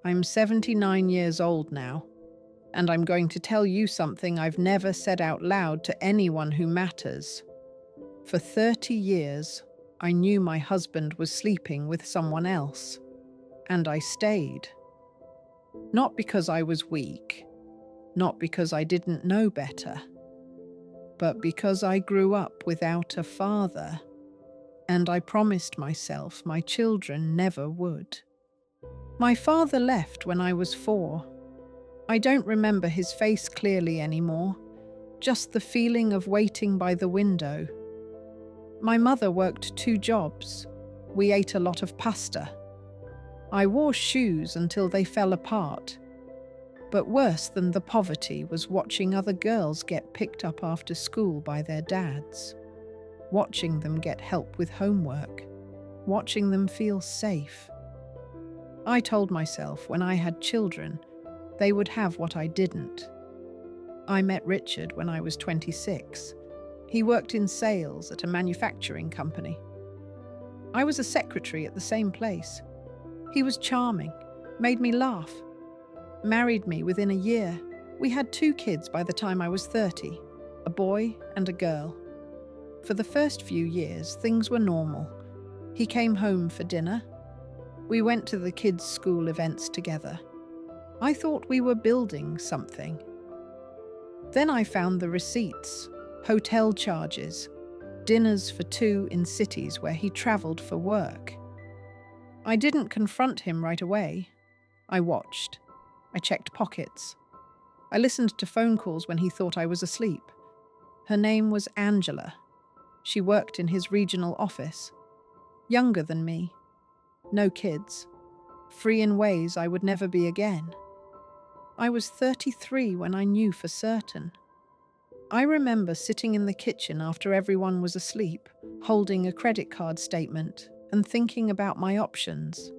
I'm 79 years old now, and I'm going to tell you something I've never said out loud to anyone who matters. For 30 years, I knew my husband was sleeping with someone else, and I stayed. Not because I was weak, not because I didn't know better, but because I grew up without a father, and I promised myself my children never would. My father left when I was 4. I don't remember his face clearly anymore, just the feeling of waiting by the window. My mother worked 2 jobs. We ate a lot of pasta. I wore shoes until they fell apart. But worse than the poverty was watching other girls get picked up after school by their dads. Watching them get help with homework. Watching them feel safe. I told myself when I had children, they would have what I didn't. I met Richard when I was 26. He worked in sales at a manufacturing company. I was a secretary at the same place. He was charming, made me laugh, married me within a year. We had 2 kids by the time I was 30, a boy and a girl. For the first few years, things were normal. He came home for dinner. We went to the kids' school events together. I thought we were building something. Then I found the receipts, hotel charges, dinners for 2 in cities where he traveled for work. I didn't confront him right away. I watched. I checked pockets. I listened to phone calls when he thought I was asleep. Her name was Angela. She worked in his regional office. Younger than me. No kids. Free in ways I would never be again. I was 33 when I knew for certain. I remember sitting in the kitchen after everyone was asleep, holding a credit card statement and thinking about my options.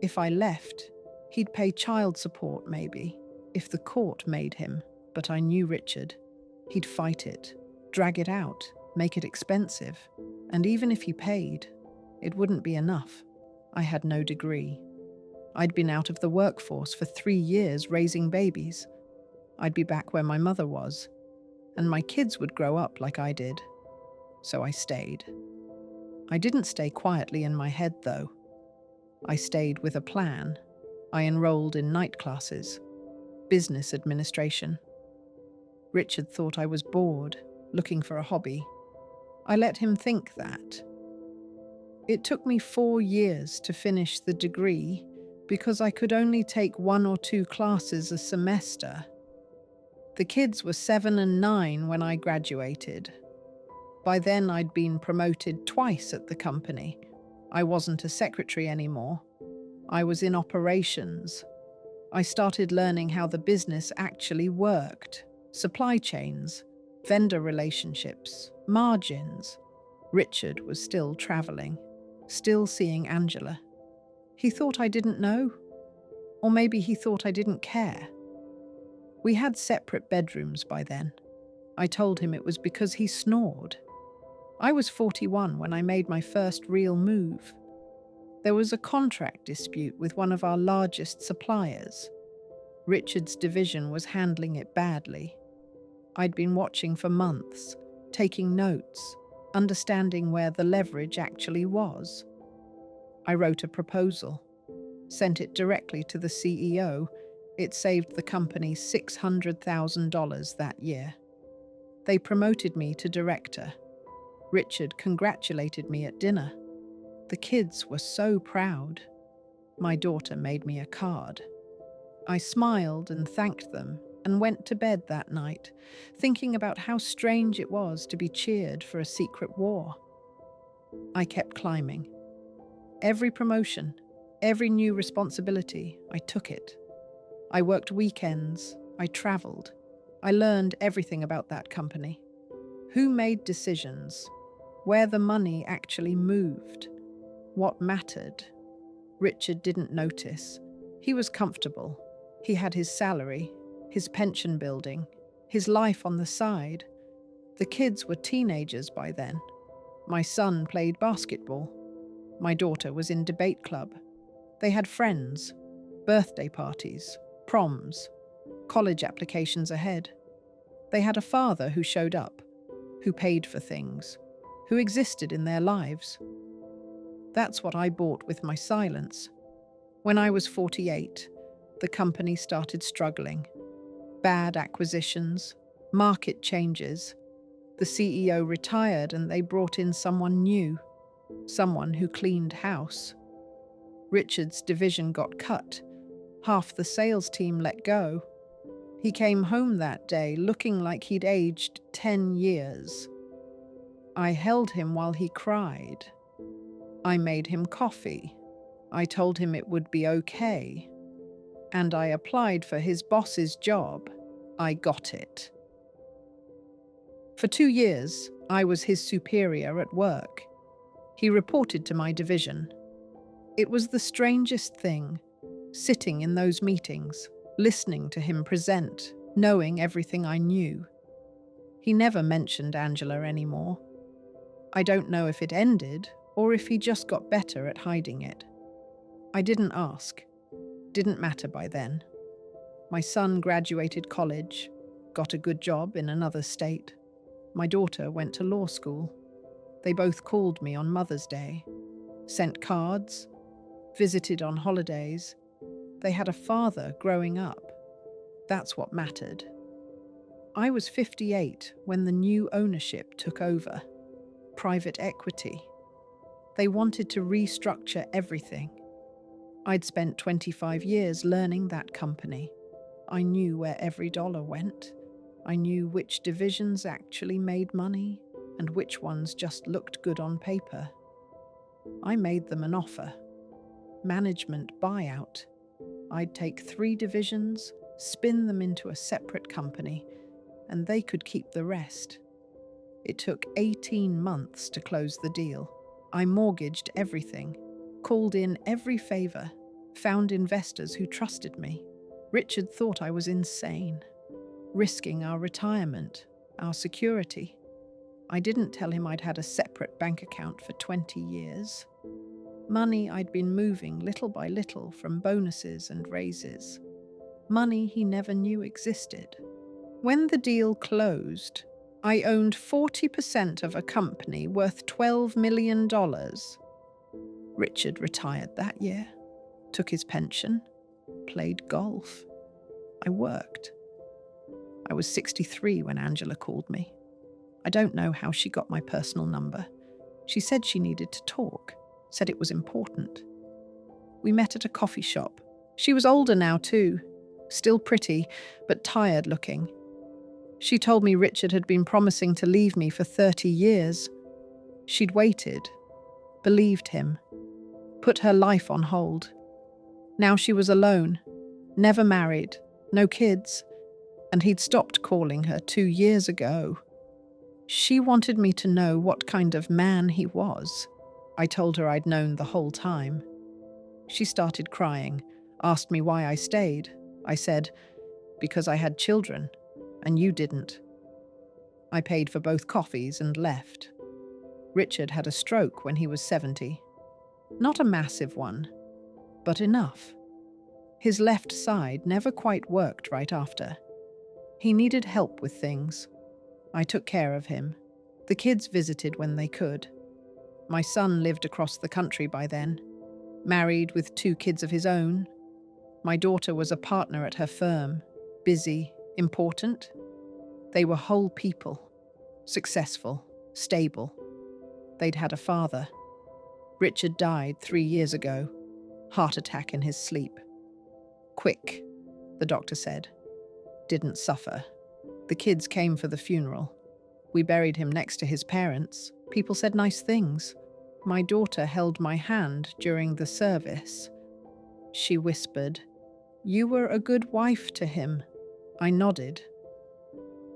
If I left, he'd pay child support maybe, if the court made him, but I knew Richard. He'd fight it, drag it out, make it expensive, and even if he paid, it wouldn't be enough. I had no degree. I'd been out of the workforce for 3 years raising babies. I'd be back where my mother was, and my kids would grow up like I did. So I stayed. I didn't stay quietly in my head, though. I stayed with a plan. I enrolled in night classes, business administration. Richard thought I was bored, looking for a hobby. I let him think that. It took me 4 years to finish the degree because I could only take 1 or 2 classes a semester. The kids were 7 and 9 when I graduated. By then I'd been promoted twice at the company. I wasn't a secretary anymore. I was in operations. I started learning how the business actually worked. Supply chains, vendor relationships, margins. Richard was still traveling, still seeing Angela. He thought I didn't know, or maybe he thought I didn't care. We had separate bedrooms by then. I told him it was because he snored. I was 41 when I made my first real move. There was a contract dispute with one of our largest suppliers. Richard's division was handling it badly. I'd been watching for months, taking notes, understanding where the leverage actually was. I wrote a proposal, sent it directly to the CEO. It saved the company $600,000 that year. They promoted me to director. Richard congratulated me at dinner. The kids were so proud. My daughter made me a card. I smiled and thanked them and went to bed that night, thinking about how strange it was to be cheered for a secret war. I kept climbing. Every promotion, every new responsibility, I took it. I worked weekends, I traveled. I learned everything about that company. Who made decisions, where the money actually moved, what mattered. Richard didn't notice. He was comfortable. He had his salary, his pension building, his life on the side. The kids were teenagers by then. My son played basketball. My daughter was in debate club. They had friends, birthday parties, proms, college applications ahead. They had a father who showed up, who paid for things, who existed in their lives. That's what I bought with my silence. When I was 48, the company started struggling. Bad acquisitions, market changes. The CEO retired and they brought in someone new, someone who cleaned house. Richard's division got cut. Half the sales team let go. He came home that day looking like he'd aged 10 years. I held him while he cried. I made him coffee. I told him it would be okay. And I applied for his boss's job. I got it. For 2 years, I was his superior at work. He reported to my division. It was the strangest thing, sitting in those meetings, listening to him present, knowing everything I knew. He never mentioned Angela anymore. I don't know if it ended or if he just got better at hiding it. I didn't ask. Didn't matter by then. My son graduated college, got a good job in another state. My daughter went to law school. They both called me on Mother's Day, sent cards, visited on holidays. They had a father growing up. That's what mattered. I was 58 when the new ownership took over. Private equity. They wanted to restructure everything. I'd spent 25 years learning that company. I knew where every dollar went. I knew which divisions actually made money and which ones just looked good on paper. I made them an offer. Management buyout. I'd take 3 divisions, spin them into a separate company, and they could keep the rest. It took 18 months to close the deal. I mortgaged everything, called in every favor, found investors who trusted me. Richard thought I was insane, risking our retirement, our security. I didn't tell him I'd had a separate bank account for 20 years. Money I'd been moving little by little from bonuses and raises. Money he never knew existed. When the deal closed, I owned 40% of a company worth $12 million. Richard retired that year, took his pension, played golf. I worked. I was 63 when Angela called me. I don't know how she got my personal number. She said she needed to talk, said it was important. We met at a coffee shop. She was older now too, still pretty, but tired looking. She told me Richard had been promising to leave me for 30 years. She'd waited, believed him, put her life on hold. Now she was alone, never married, no kids, and he'd stopped calling her 2 years ago. She wanted me to know what kind of man he was. I told her I'd known the whole time. She started crying, asked me why I stayed. I said, because I had children, and you didn't. I paid for both coffees and left. Richard had a stroke when he was 70. Not a massive one, but enough. His left side never quite worked right after. He needed help with things. I took care of him. The kids visited when they could. My son lived across the country by then, married with 2 kids of his own. My daughter was a partner at her firm, busy, important. They were whole people, successful, stable. They'd had a father. Richard died 3 years ago, heart attack in his sleep. Quick, the doctor said. Didn't suffer. The kids came for the funeral. We buried him next to his parents. People said nice things. My daughter held my hand during the service. She whispered, "You were a good wife to him." I nodded.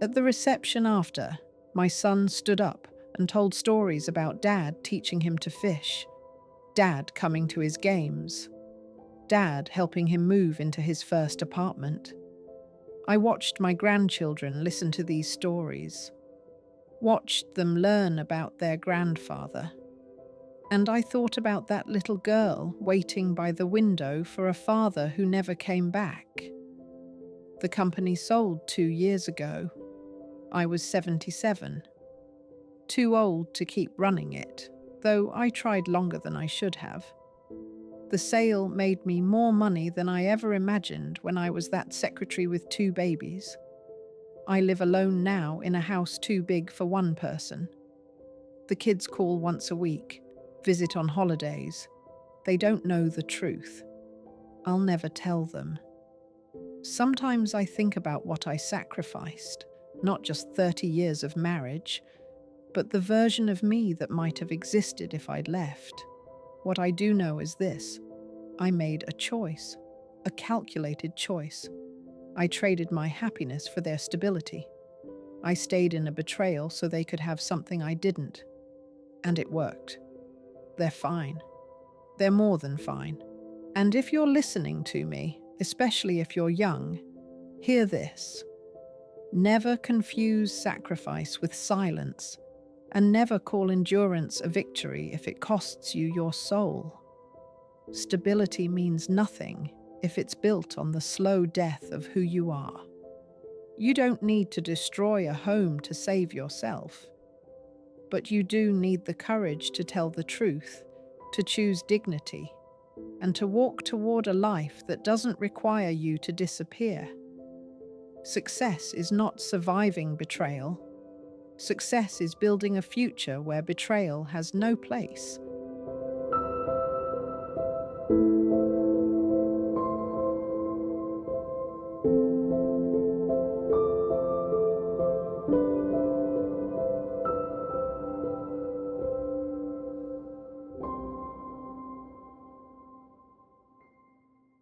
At the reception after, my son stood up and told stories about Dad teaching him to fish, Dad coming to his games, Dad helping him move into his first apartment. I watched my grandchildren listen to these stories, watched them learn about their grandfather. And I thought about that little girl waiting by the window for a father who never came back. The company sold 2 years ago. I was 77. Too old to keep running it, though I tried longer than I should have. The sale made me more money than I ever imagined when I was that secretary with 2 babies. I live alone now in a house too big for one person. The kids call once a week, visit on holidays. They don't know the truth. I'll never tell them. Sometimes I think about what I sacrificed, not just 30 years of marriage, but the version of me that might have existed if I'd left. What I do know is this: I made a choice, a calculated choice. I traded my happiness for their stability. I stayed in a betrayal so they could have something I didn't. And it worked. They're fine. They're more than fine. And if you're listening to me, especially if you're young, hear this. Never confuse sacrifice with silence, and never call endurance a victory if it costs you your soul. Stability means nothing if it's built on the slow death of who you are. You don't need to destroy a home to save yourself, but you do need the courage to tell the truth, to choose dignity, and to walk toward a life that doesn't require you to disappear. Success is not surviving betrayal. Success is building a future where betrayal has no place.